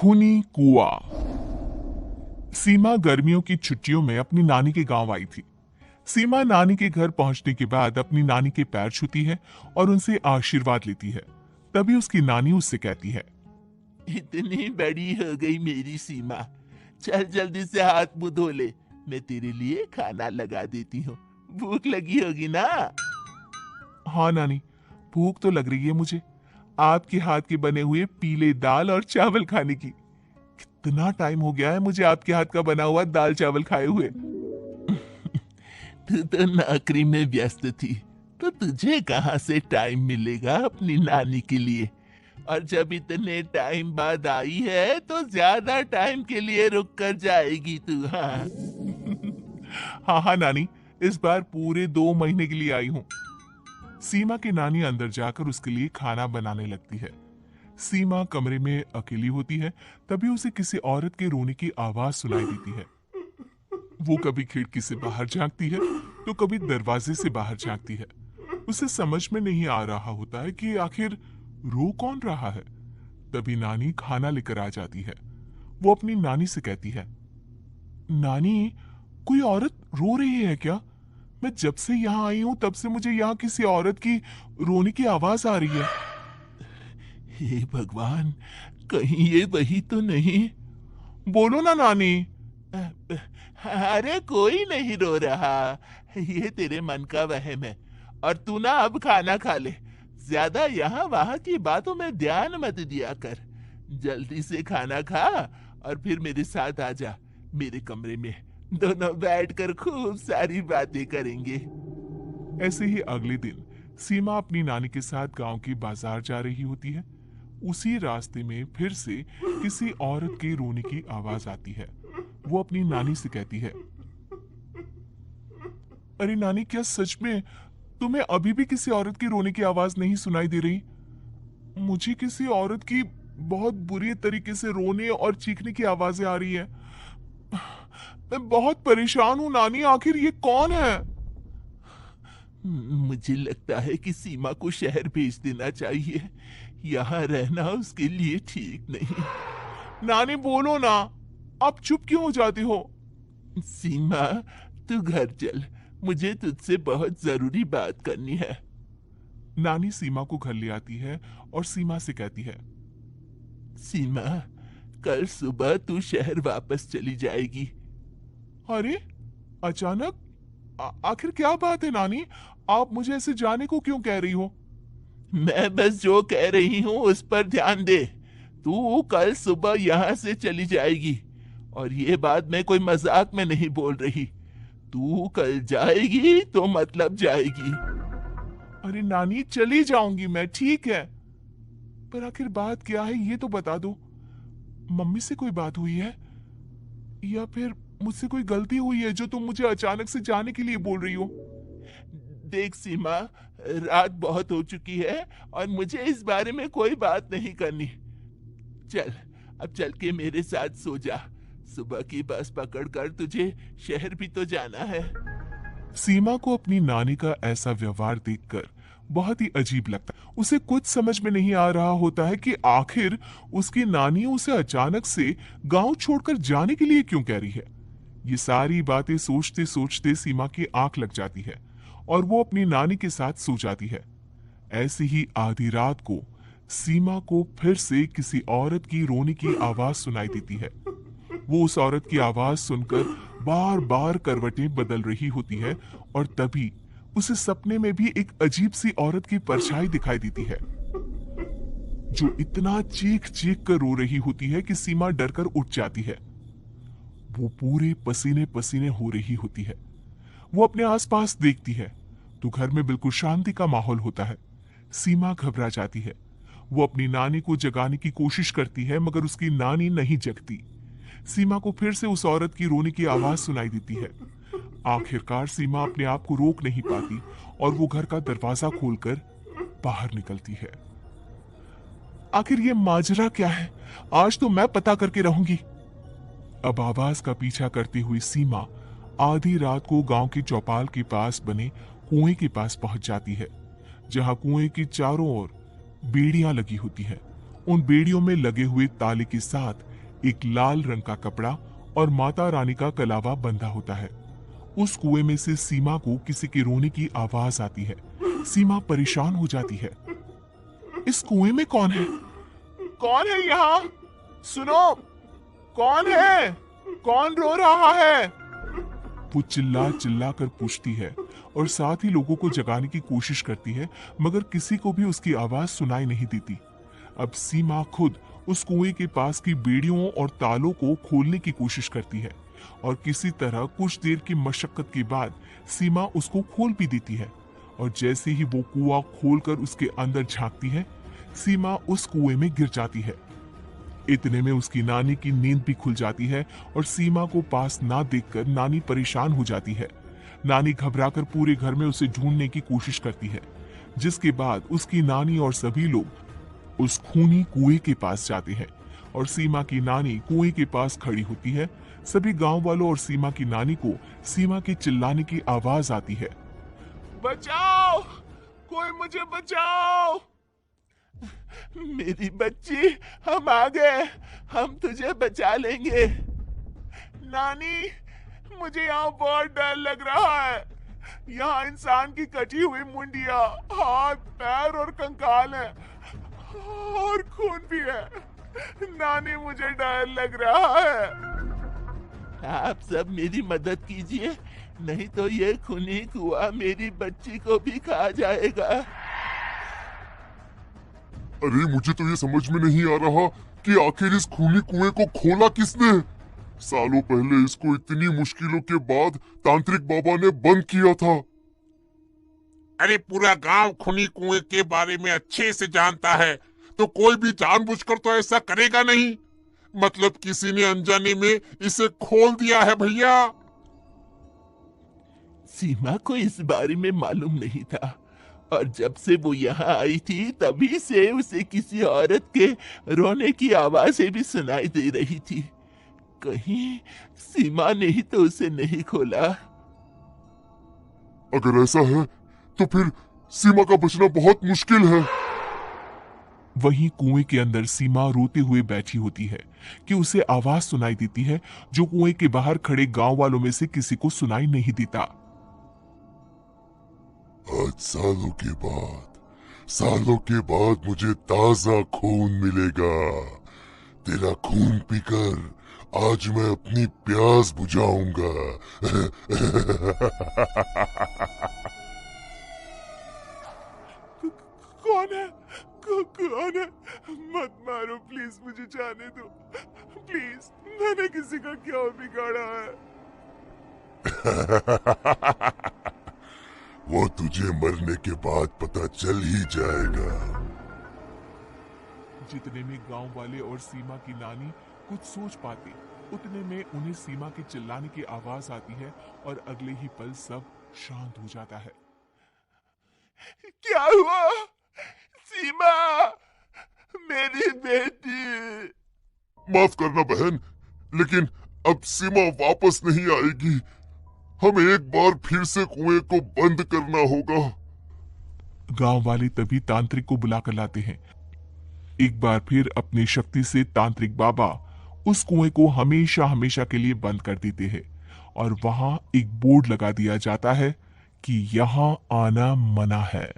खूनी कुआं। सीमा गर्मियों की छुट्टियों में अपनी नानी के गांव आई थी। सीमा नानी के घर पहुंचने के बाद अपनी नानी के पैर छूती है और उनसे आशीर्वाद लेती है। तभी उसकी नानी उससे कहती है, इतनी बड़ी हो गई मेरी सीमा, चल जल्दी से हाथ मुंह धो ले, मैं तेरे लिए खाना लगा देती हूँ। भूख लगी होगी ना? हाँ नानी, भूख तो लग रही है मुझे, आपके हाथ के बने हुए पीले दाल और चावल खाने की। कितना टाइम हो गया है मुझे आपके हाथ का बना हुआ दाल चावल खाए हुए। तू तो नौकरी में व्यस्त थी, तो तुझे कहाँ से टाइम मिलेगा अपनी नानी के लिए? और जब इतने टाइम बाद आई है तो ज्यादा टाइम के लिए रुक कर जाएगी तू। हाँ। हाँ हाँ नानी, इस बार पूरे 2 महीने के लिए आई हूँ। सीमा की नानी अंदर जाकर उसके लिए खाना बनाने लगती है। सीमा कमरे में अकेली होती है, तभी उसे किसी औरत के रोने की आवाज सुनाई देती है। वो कभी खिड़की से बाहर झांकती है तो कभी दरवाजे से बाहर झांकती है। उसे समझ में नहीं आ रहा होता है कि आखिर रो कौन रहा है। तभी नानी खाना लेकर आ जाती है। वो अपनी नानी से कहती है, नानी, कोई औरत रो रही है क्या? मैं जब से यहाँ आई हूँ तब से मुझे यहाँ किसी औरत की रोने की आवाज आ रही है। हे भगवान, कहीं ये वही तो नहीं? बोलो ना नानी। अरे कोई नहीं रो रहा, ये तेरे मन का वहम है। और तू ना अब खाना खा ले, ज्यादा यहाँ वहां की बातों में ध्यान मत दिया कर। जल्दी से खाना खा और फिर मेरे साथ आ जा मेरे कमरे में, दोनों बैठकर खूब सारी बातें करेंगे। ऐसे ही अगले दिन सीमा अपनी नानी के साथ गांव की बाजार जा रही होती है। उसी रास्ते में फिर से किसी औरत के रोने की आवाज आती है। वो अपनी नानी से कहती है, अरे नानी, क्या सच में तुम्हें अभी भी किसी औरत की रोने की आवाज नहीं सुनाई दे रही? मुझे किसी औरत की बहुत बुरी तरीके से रोने और चीखने की आवाजें आ रही है। मैं बहुत परेशान हूँ नानी, आखिर ये कौन है? मुझे लगता है कि सीमा को शहर भेज देना चाहिए, यहाँ रहना उसके लिए ठीक नहीं। नानी बोलो ना, आप चुप क्यों हो जाती हो? सीमा, तू घर चल, मुझे तुझसे बहुत जरूरी बात करनी है। नानी सीमा को घर ले आती है और सीमा से कहती है, सीमा, कल सुबह तू शहर वापस चली जाएगी। अरे अचानक? आखिर क्या बात है नानी, आप मुझे ऐसे जाने को क्यों कह रही हो? मैं बस जो कह रही हूँ उस पर ध्यान दे। तू कल सुबह यहाँ से चली जाएगी, और ये बात मैं कोई मजाक में नहीं बोल रही। तू कल जाएगी तो मतलब जाएगी। अरे नानी, चली जाऊंगी मैं, ठीक है, पर आखिर बात क्या है ये तो बता दो। मम्मी से कोई बात हुई है या फिर मुझसे कोई गलती हुई है जो तुम मुझे अचानक से जाने के लिए बोल रही हो? देख सीमा, रात बहुत हो चुकी है और मुझे इस बारे में कोई बात नहीं करनी। चल, अब चल के मेरे साथ सो जा। सुबह की बस पकड़कर तुझे शहर भी तो जाना है। सीमा को अपनी नानी का ऐसा व्यवहार देखकर बहुत ही अजीब लगता है। उसे कुछ समझ में नहीं आ रहा होता है कि आखिर उसकी नानी उसे अचानक से गांव छोड़कर जाने के लिए क्यों कह रही है। ये सारी बातें सोचते सोचते सीमा की आंख लग जाती है और वो अपनी नानी के साथ सो जाती है। ऐसी ही आधी रात को सीमा को फिर से किसी औरत की रोने की आवाज सुनाई देती है। वो उस औरत की आवाज सुनकर बार बार करवटें बदल रही होती है और तभी उसे सपने में भी एक अजीब सी औरत की परछाई दिखाई देती है, जो इतना चीख चीख कर रो रही होती है कि सीमा डरकर उठ जाती है। वो पूरे पसीने पसीने हो रही होती है। वो अपने आसपास देखती है तो घर में बिल्कुल शांति का माहौल होता है। सीमा घबरा जाती है। वो अपनी नानी को जगाने की कोशिश करती है मगर उसकी नानी नहीं जगती। सीमा को फिर से उस औरत की रोने की आवाज सुनाई देती है। आखिरकार सीमा अपने आप को रोक नहीं पाती और वो घर का दरवाजा खोलकर बाहर निकलती है। आखिर ये माजरा क्या है, आज तो मैं पता करके रहूंगी। अब आवाज का पीछा करती हुई सीमा आधी रात को गांव की चौपाल के पास बने कुएं के पास पहुंच जाती है, जहां कुएं की चारों ओर बेड़ियां लगी होती हैं। उन बेड़ियों में लगे हुए ताले के साथ एक लाल रंग का कपड़ा और माता रानी का कलावा बंधा होता है। उस कुएं में से सीमा को किसी के रोने की आवाज आती है। सीमा परेशान हो जाती है। इस कुएं में कौन है? कौन है यहाँ? सुनो, कौन है? कौन रो रहा है? वो चिल्ला चिल्ला कर पूछती है और साथ ही लोगों को जगाने की कोशिश करती है, मगर किसी को भी उसकी आवाज सुनाई नहीं देती। अब सीमा खुद उस कुएं के पास की बेड़ियों और तालों को खोलने की कोशिश करती है और किसी तरह कुछ देर की मशक्कत के बाद सीमा उसको खोल भी देती है। और जैसे ही वो कुआं खोलकर उसके अंदर झांकती है, सीमा उस कुएं में गिर जाती है। इतने में उसकी नानी की नींद भी खुल जाती है और सीमा को पास ना देखकर नानी परेशान हो जाती है। नानी घबराकर पूरे घर में उसे ढूंढने की कोशिश करती है, जिसके बाद उसकी नानी और सभी लोग उस खूनी कुएं के पास जाते हैं और सीमा की नानी कुएं के पास खड़ी होती है। सभी गांव वालों और सीमा की नानी को सीमा के चिल्लाने की आवाज आती है, बचाओ, कोई मुझे बचाओ। मेरी बच्ची, हम आ गए, हम तुझे बचा लेंगे। नानी, मुझे यहाँ बहुत डर लग रहा है। यहाँ इंसान की कटी हुई मुंडिया, हाथ, पैर और कंकाल है और खून भी है। नानी, मुझे डर लग रहा है। आप सब मेरी मदद कीजिए, नहीं तो ये खूनी कुआं मेरी बच्ची को भी खा जाएगा। अरे मुझे तो ये समझ में नहीं आ रहा कि आखिर इस खूनी कुएं को खोला किसने। सालों पहले इसको इतनी मुश्किलों के बाद तांत्रिक बाबा ने बंद किया था। अरे पूरा गांव खूनी कुएं के बारे में अच्छे से जानता है, तो कोई भी जानबूझकर तो ऐसा करेगा नहीं। मतलब किसी ने अनजाने में इसे खोल दिया है भैया। सीमा को इस बारे में मालूम नहीं था और जब से वो यहाँ आई थी तभी से उसे किसी औरत के रोने की आवाजें भी सुनाई दे रही थी। कहीं सीमा ने ही तो उसे नहीं खोला। अगर ऐसा है तो फिर सीमा का बचना बहुत मुश्किल है। वहीं कुएं के अंदर सीमा रोते हुए बैठी होती है कि उसे आवाज सुनाई देती है जो कुएं के बाहर खड़े गांव वालों में से किसी को सुनाई नहीं देता। आज सालों के बाद मुझे ताजा खून मिलेगा। तेरा खून पीकर आज मैं अपनी प्यास बुझाऊंगा। कौन है? कौन है? मत मारो प्लीज, मुझे जाने दो प्लीज। मैंने किसी का क्या बिगाड़ा है? वो तुझे मरने के बाद पता चल ही जाएगा। जितने में गांव वाले और सीमा की नानी कुछ सोच पाते, उतने में उन्हें सीमा के चिल्लाने की आवाज आती है और अगले ही पल सब शांत हो जाता है। क्या हुआ? सीमा, मेरी बेटी। माफ करना बहन, लेकिन अब सीमा वापस नहीं आएगी। हमें एक बार फिर से कुएं को बंद करना होगा। गांव वाले तभी तांत्रिक को बुलाकर लाते हैं। एक बार फिर अपनी शक्ति से तांत्रिक बाबा उस कुएं को हमेशा हमेशा के लिए बंद कर देते हैं और वहां एक बोर्ड लगा दिया जाता है कि यहां आना मना है।